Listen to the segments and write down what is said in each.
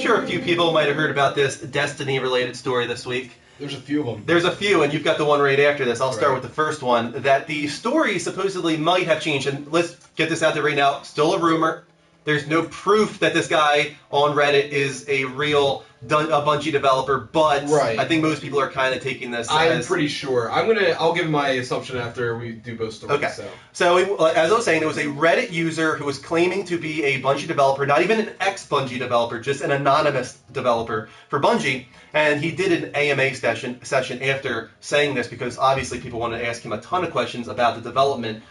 sure a few people might have heard about this Destiny-related story this week. There's a few of them. There's a few, and you've got the one right after this. I'll start with the first one, that the story supposedly might have changed. And let's get this out there right now. Still a rumor. There's no proof that this guy on Reddit is a real Bungie developer, but I think most people are kind of taking this I'm pretty sure. I'll give my assumption after we do both stories. Okay. So as I was saying, there was a Reddit user who was claiming to be a Bungie developer, not even an ex-Bungie developer, just an anonymous developer for Bungie. And he did an AMA session after saying this because obviously people wanted to ask him a ton of questions about the development.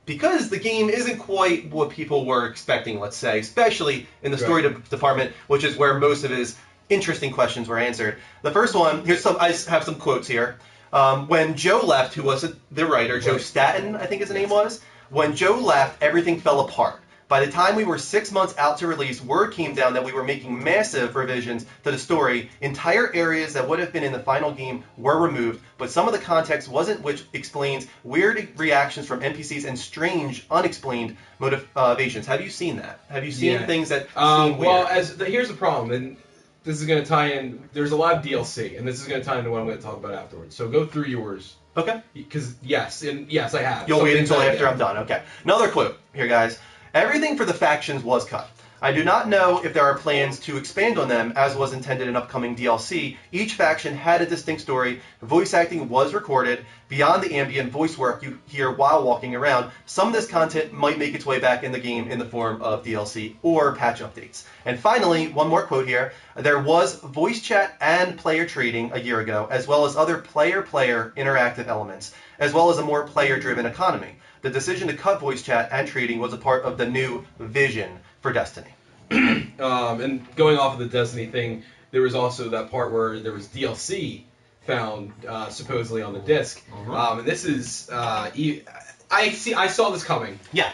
Because the game isn't quite what people were expecting, let's say, especially in the story department, which is where most of his interesting questions were answered. The first one, I have some quotes here. When Joe left, who was the writer, Joe Staten, I think his name was, when Joe left, everything fell apart. By the time we were 6 months out to release, word came down that we were making massive revisions to the story. Entire areas that would have been in the final game were removed, but some of the context wasn't, which explains weird reactions from NPCs and strange, unexplained motivations. Have you seen that? Have you seen things that seem weird? Well, here's the problem, and this is going to tie in. There's a lot of DLC, and this is going to tie into what I'm going to talk about afterwards. So go through yours. Okay. Because, yes, I have. You'll wait until after I'm done. Okay. Another quote here, guys. Everything for the factions was cut. I do not know if there are plans to expand on them, as was intended in upcoming DLC. Each faction had a distinct story. Voice acting was recorded. Beyond the ambient voice work you hear while walking around, some of this content might make its way back in the game in the form of DLC or patch updates. And finally, one more quote here. There was voice chat and player trading a year ago, as well as other player-player interactive elements, as well as a more player-driven economy. The decision to cut voice chat and trading was a part of the new vision for Destiny. And going off of the Destiny thing, there was also that part where there was DLC found supposedly on the disc. And this is I saw this coming. Yeah.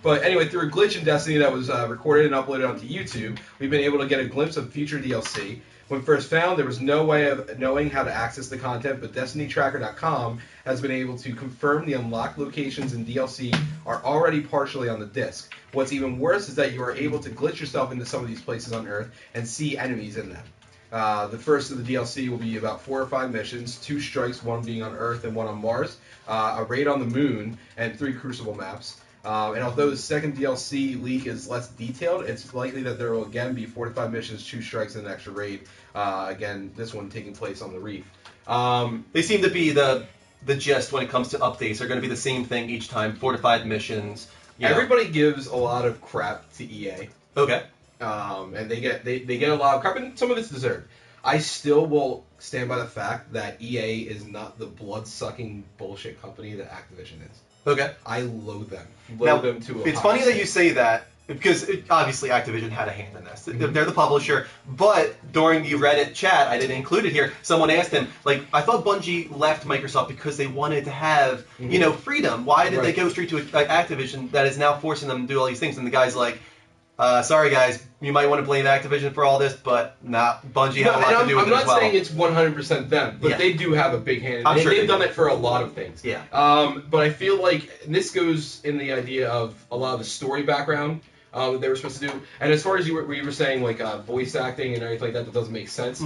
But anyway, through a glitch in Destiny that was recorded and uploaded onto YouTube, we've been able to get a glimpse of future DLC. When first found, there was no way of knowing how to access the content, but DestinyTracker.com has been able to confirm the unlocked locations in DLC are already partially on the disc. What's even worse is that you are able to glitch yourself into some of these places on Earth and see enemies in them. The first of the DLC will be about 4 or 5 missions, 2 strikes, one being on Earth and one on Mars, a raid on the Moon, and 3 Crucible maps. And although the second DLC leak is less detailed, it's likely that there will again be 4 to 5 missions, 2 strikes, and an extra raid. Again, this one taking place on the Reef. They seem to be the gist when it comes to updates. They're going to be the same thing each time, 4 to 5 missions. Everybody gives a lot of crap to EA. Okay. And they get a lot of crap, and some of it's deserved. I still will stand by the fact that EA is not the blood-sucking bullshit company that Activision is. Okay. I loathe them. It's funny that you say that, because obviously Activision had a hand in this. They're the publisher, but during the Reddit chat, I didn't include it here, someone asked him, I thought Bungie left Microsoft because they wanted to have, freedom. Why did they go straight to Activision that is now forcing them to do all these things? And the guy's like, sorry guys, you might want to blame Activision for all this, but Bungie had a lot to do with it as well. I'm not saying it's 100% them, but they do have a big hand. They've done it for a lot of things. Yeah. But I feel like this goes in the idea of a lot of the story background that they were supposed to do. And as far as you were saying, voice acting and everything like that doesn't make sense.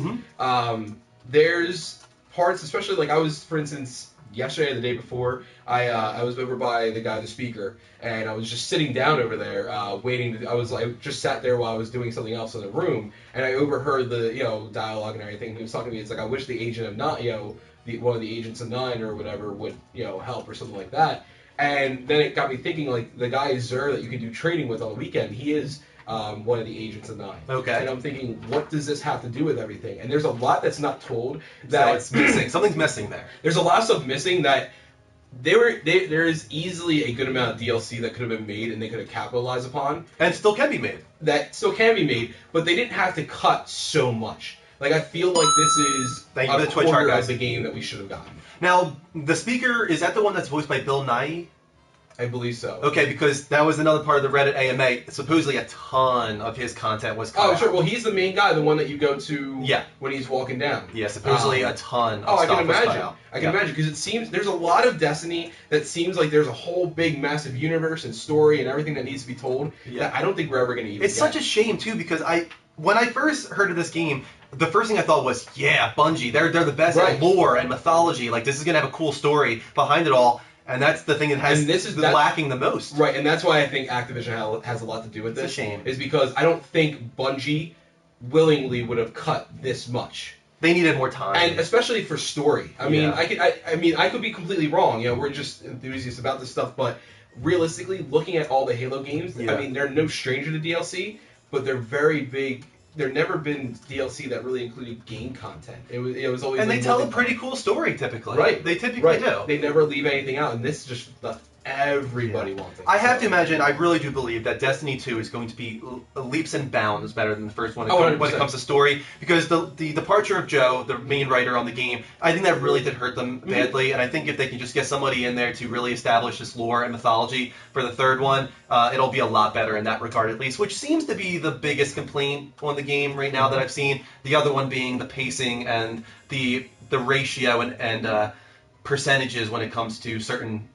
There's parts, especially I was, for instance, yesterday or the day before, I was over by the guy, the speaker, and I was just sitting down over there, waiting. I just sat there while I was doing something else in the room, and I overheard the dialogue and everything. He was talking to me. It's I wish the agent of not one of the agents of 9 or whatever would help or something like that. And then it got me thinking, the guy Zur that you can do trading with on the weekend, he is one of the agents of 9. Okay. And I'm thinking, what does this have to do with everything? And there's a lot that's not told. It's missing. Something's missing there. There's a lot of stuff missing that there is easily a good amount of DLC that could have been made and they could have capitalized upon. And still can be made. That still can be made, but they didn't have to cut so much. I feel like this is a quarter of the game that we should have gotten. Now, the speaker, is that the one that's voiced by Bill Nye? I believe so. Okay, because that was another part of the Reddit AMA. Supposedly a ton of his content was cut out. Sure. Well, he's the main guy, the one that you go to when he's walking down. Yeah, supposedly a ton of stuff I can imagine. was cut out. I can imagine, because it seems there's a lot of Destiny that seems like there's a whole big, massive universe and story and everything that needs to be told that I don't think we're ever going to even It's such a shame, too, because when I first heard of this game, the first thing I thought was, yeah, Bungie, they're the best Right. at lore and mythology. Like, this is gonna have a cool story behind it all, and that's the thing that has And this is lacking the most. Right, and that's why I think Activision has a lot to do with this. It's a shame. Is because I don't think Bungie willingly would have cut this much. They needed more time, And especially for story. I mean, I could be completely wrong. You know, we're just enthusiasts about this stuff, but realistically, looking at all the Halo games, I mean, they're no stranger to DLC, but they're very big. There's never been DLC that really included game content. It was always. And like they tell a pretty cool story typically. Right. They typically do. They never leave anything out, and this just left everybody wanting. I have to imagine. I really do believe that Destiny 2 is going to be leaps and bounds better than the first one when it comes to story, because the departure of Joe, the main writer on the game, I think that really did hurt them badly. And I think if they can just get somebody in there to really establish this lore and mythology for the third one, it'll be a lot better in that regard, at least. Which seems to be the biggest complaint on the game right now that I've seen. The other one being the pacing and the ratio and percentages when it comes to certain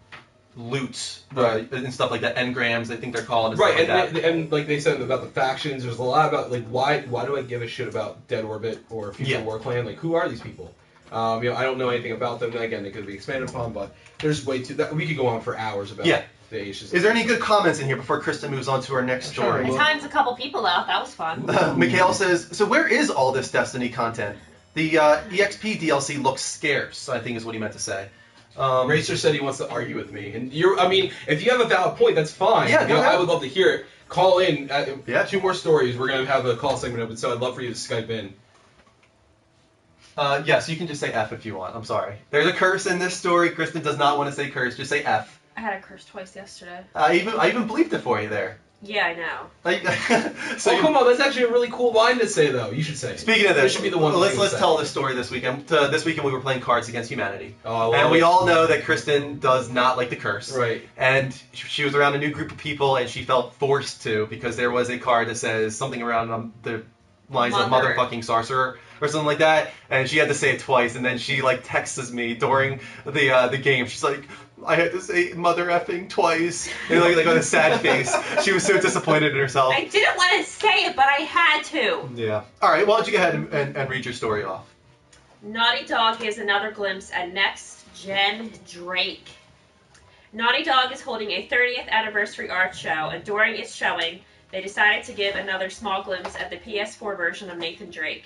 loots and stuff like that, engrams, I think they're called. And right, stuff and like they said about the factions, there's a lot about like why do I give a shit about Dead Orbit or Future War Clan? Like, who are these people? I don't know anything about them. Again, they could be expanded upon, but there's way too that we could go on for hours about. The issues. Is there any good comments in here before Kristen moves on to our next story? I timed a couple people out. That was fun. Mikhail says, so where is all this Destiny content? The EXP DLC looks scarce, I think is what he meant to say. Racer said he wants to argue with me, and if you have a valid point, that's fine. Yeah, I would love to hear it. Call in. 2 more stories. We're gonna have a call segment open, so I'd love for you to Skype in. Yes, you can just say F if you want. I'm sorry. There's a curse in this story. Kristen does not want to say curse. Just say F. I had a curse twice yesterday. I even bleeped it for you there. Yeah, I know. Come on, that's actually a really cool line to say, though. You should say. Speaking of this, should be the one. Let's tell this story this weekend. This weekend we were playing Cards Against Humanity, and we all know that Kristen does not like the curse. Right. And she was around a new group of people, and she felt forced to because there was a card that says something around the lines of motherfucking sorcerer or something like that, and she had to say it twice, and then she like texts me during the game. She's like, I had to say mother effing twice, and like on a sad face. She was so disappointed in herself. I didn't want to say it, but I had to. Yeah. All right. Why don't you go ahead and read your story off? Naughty Dog gives another glimpse at next-gen Drake. Naughty Dog is holding a 30th anniversary art show, and during its showing, they decided to give another small glimpse at the PS4 version of Nathan Drake.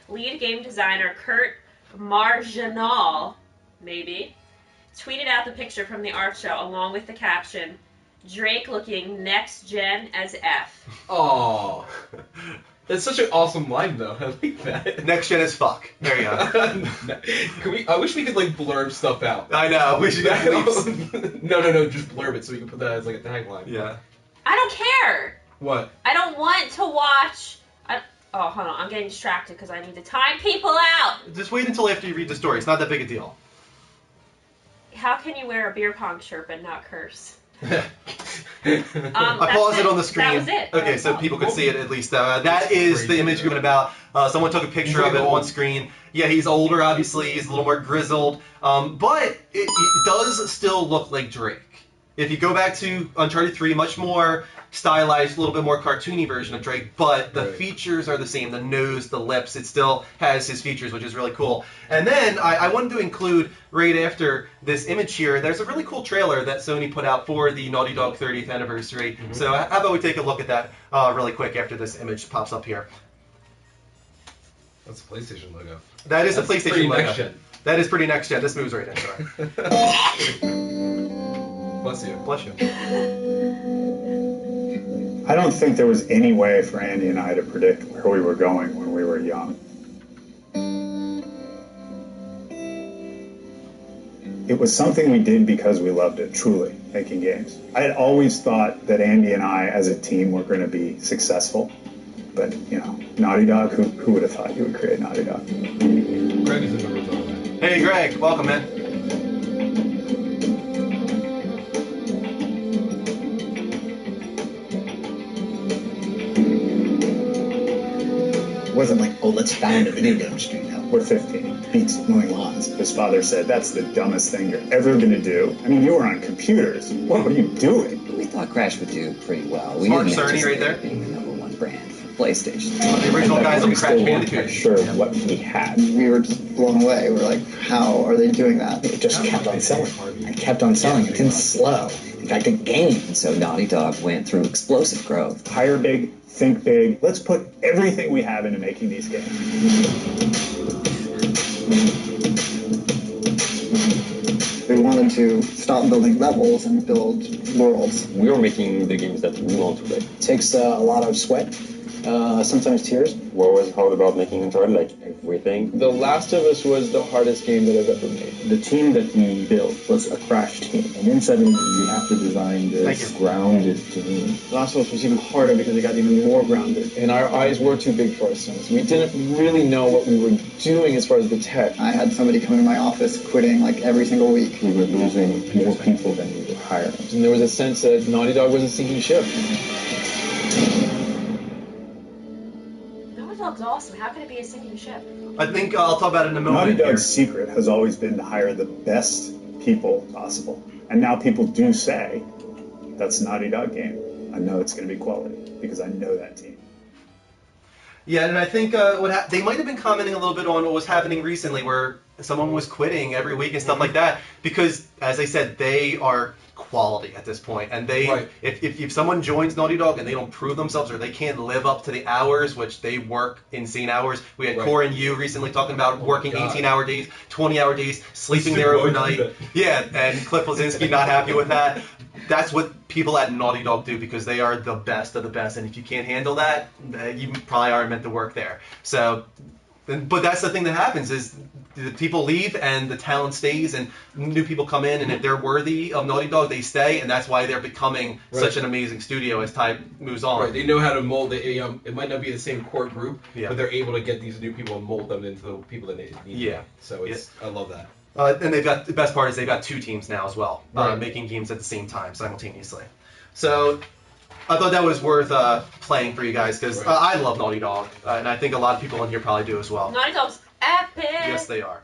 Lead game designer Kurt Marginal, maybe, tweeted out the picture from the art show along with the caption, Drake looking next gen as F. Oh, that's such an awesome line, though. I like that. Next gen as fuck. There you go. I wish we could like blurb stuff out. I know. We should get No, just blurb it so we can put that as like a tagline. Yeah. I don't care. What? I don't want to watch. Oh, hold on. I'm getting distracted because I need to time people out. Just wait until after you read the story. It's not that big a deal. How can you wear a beer pong shirt but not curse? I paused it on the screen. That was it. Okay, so people could see it at least. That is the image given about. Someone took a picture of it on screen. Yeah, he's older, obviously. He's a little more grizzled. But it does still look like Drake. If you go back to Uncharted 3, much more stylized, a little bit more cartoony version of Drake, but the features are the same. The nose, the lips, it still has his features, which is really cool. And then I wanted to include, right after this image here, there's a really cool trailer that Sony put out for the Naughty Dog 30th anniversary. Mm-hmm. So how about we take a look at that really quick after this image pops up here. That's a PlayStation logo. That is a PlayStation logo. Next gen. That is pretty next gen. This moves right in, sorry. Bless you. Bless you. I don't think there was any way for Andy and I to predict where we were going when we were young. It was something we did because we loved it, truly, making games. I had always thought that Andy and I, as a team, were going to be successful. But, Naughty Dog, who would have thought you would create Naughty Dog? Greg is in the room. Hey, Greg. Welcome, man. It wasn't like, let's found a video game studio. We're 15. Beats mowing lawns. His father said, that's the dumbest thing you're ever going to do. I mean, you were on computers. What were you doing? We thought Crash would do pretty well. We Smart didn't Cerny right there. being the #1 brand for PlayStation. The original guys we on Crash still weren't quite Bandicoot. sure what he had. We were just blown away. We were like, how are they doing that? It just kept on selling. It kept on selling. It didn't slow. In fact, it gained. So Naughty Dog went through explosive growth. Hire big, think big. Let's put everything we have into making these games. We wanted to stop building levels and build worlds. We are making the games that we want to play. It takes a lot of sweat, sometimes tears. What was hard about making Uncharted? Like everything. The Last of Us was the hardest game that I've ever made. The team that we built was a Crash team. And then suddenly you have to design this grounded team. The Last of Us was even harder because it got even more grounded. And our eyes were too big for ourselves. We didn't really know what we were doing as far as the tech. I had somebody come into my office quitting like every single week. We were losing more people than we were hiring. And there was a sense that Naughty Dog was a sinking ship. Naughty Dog's awesome. How can it be a sinking ship? I think I'll talk about it in a Naughty moment here. Dog's secret has always been to hire the best people possible. And now people do say, that's a Naughty Dog game. I know it's going to be quality because I know that team. Yeah, and I think they might have been commenting a little bit on what was happening recently, where someone was quitting every week and stuff like that, because, as I said, they are quality at this point, and they if someone joins Naughty Dog and they don't prove themselves or they can't live up to the hours, which they work insane hours. We had Core and you recently talking about working 18-hour days, 20-hour days, sleeping there overnight. Yeah, and Cliff Blazinski not happy with that. That's what people at Naughty Dog do because they are the best of the best, and if you can't handle that, you probably aren't meant to work there. So, but that's the thing that happens is the people leave and the talent stays, and new people come in, and if they're worthy of Naughty Dog, they stay, and that's why they're becoming such an amazing studio as time moves on. Right, they know how to mold it. It might not be the same core group, Yeah. but they're able to get these new people and mold them into the people that they need. Yeah. So it's I love that. And they've got the best part is they've got two teams now as well, Right. making games at the same time simultaneously. So I thought that was worth playing for you guys because I love Naughty Dog, and I think a lot of people in here probably do as well. Naughty Dog's epic. Yes, they are.